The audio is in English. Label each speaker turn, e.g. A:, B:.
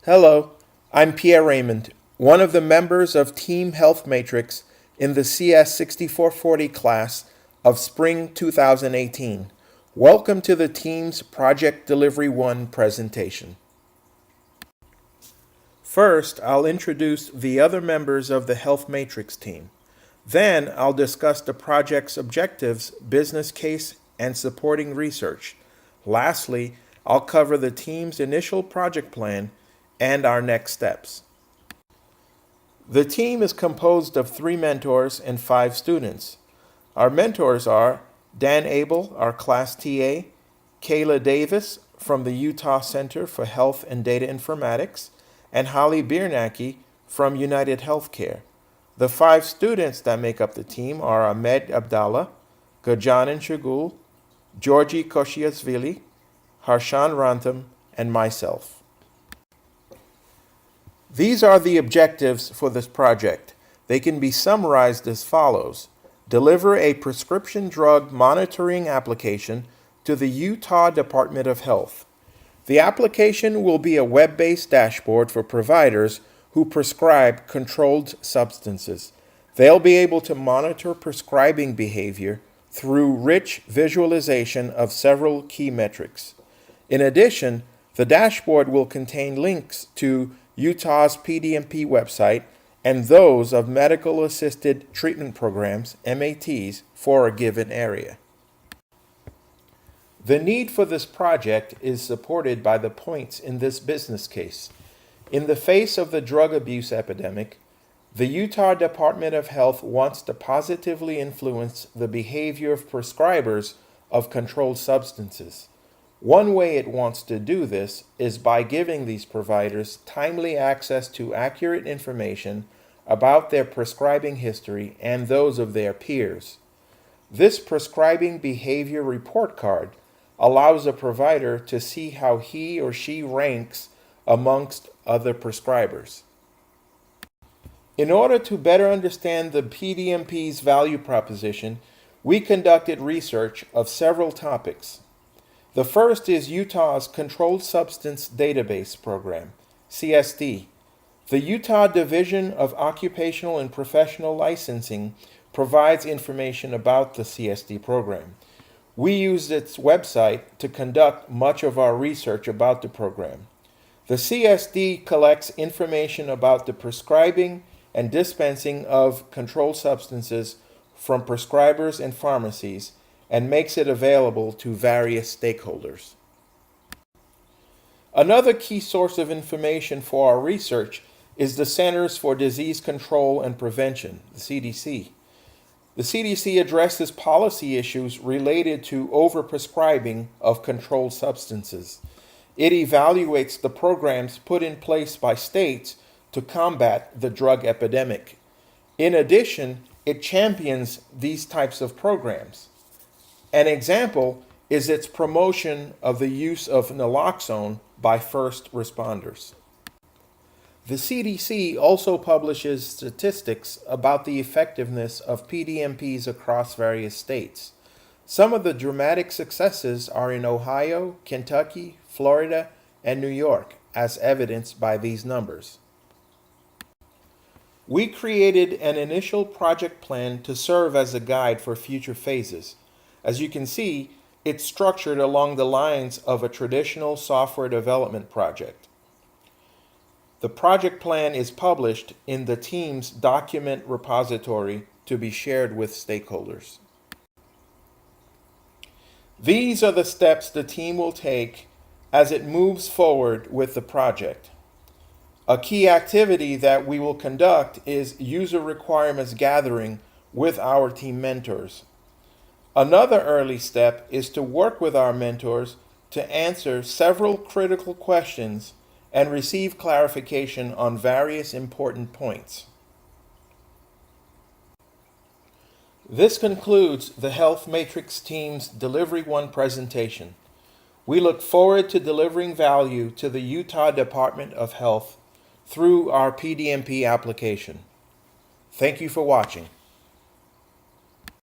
A: Hello, I'm Pierre Raymond, one of the members of Team HealthMatrix in the CS6440 class of Spring 2018. Welcome to the team's Project Delivery 1 presentation. First, I'll introduce the other members of the HealthMatrix team. Then, I'll discuss the project's objectives, business case, and supporting research. Lastly, I'll cover the team's initial project plan and our next steps. The team is composed of 3 mentors and 5 students. Our mentors are Dan Abel, our class TA, Kayla Davis from the Utah Center for Health and Data Informatics, and Holly Biernacki from United Healthcare. The 5 students that make up the team are Ahmed Abdallah, Gajanan Shagul, Georgi Koshiashvili, Harshan Rantham, and myself. These are the objectives for this project. They can be summarized as follows. Deliver a prescription drug monitoring application to the Utah Department of Health. The application will be a web-based dashboard for providers who prescribe controlled substances. They'll be able to monitor prescribing behavior through rich visualization of several key metrics. In addition, the dashboard will contain links to Utah's PDMP website and those of medical assisted treatment programs, MATs, for a given area. The need for this project is supported by the points in this business case. In the face of the drug abuse epidemic, the Utah Department of Health wants to positively influence the behavior of prescribers of controlled substances. One way it wants to do this is by giving these providers timely access to accurate information about their prescribing history and those of their peers. This prescribing behavior report card allows a provider to see how he or she ranks amongst other prescribers. In order to better understand the PDMP's value proposition, we conducted research of several topics. The first is Utah's Controlled Substance Database Program, CSD. The Utah Division of Occupational and Professional Licensing provides information about the CSD program. We used its website to conduct much of our research about the program. The CSD collects information about the prescribing and dispensing of controlled substances from prescribers and pharmacies and makes it available to various stakeholders. Another key source of information for our research is the Centers for Disease Control and Prevention, the CDC. The CDC addresses policy issues related to overprescribing of controlled substances. It evaluates the programs put in place by states to combat the drug epidemic. In addition, it champions these types of programs. An example is its promotion of the use of naloxone by first responders. The CDC also publishes statistics about the effectiveness of PDMPs across various states. Some of the dramatic successes are in Ohio, Kentucky, Florida, and New York, as evidenced by these numbers. We created an initial project plan to serve as a guide for future phases. As you can see, it's structured along the lines of a traditional software development project. The project plan is published in the team's document repository to be shared with stakeholders. These are the steps the team will take as it moves forward with the project. A key activity that we will conduct is user requirements gathering with our team mentors. Another early step is to work with our mentors to answer several critical questions and receive clarification on various important points. This concludes the HealthMatrix team's Delivery 1 presentation. We look forward to delivering value to the Utah Department of Health through our PDMP application. Thank you for watching.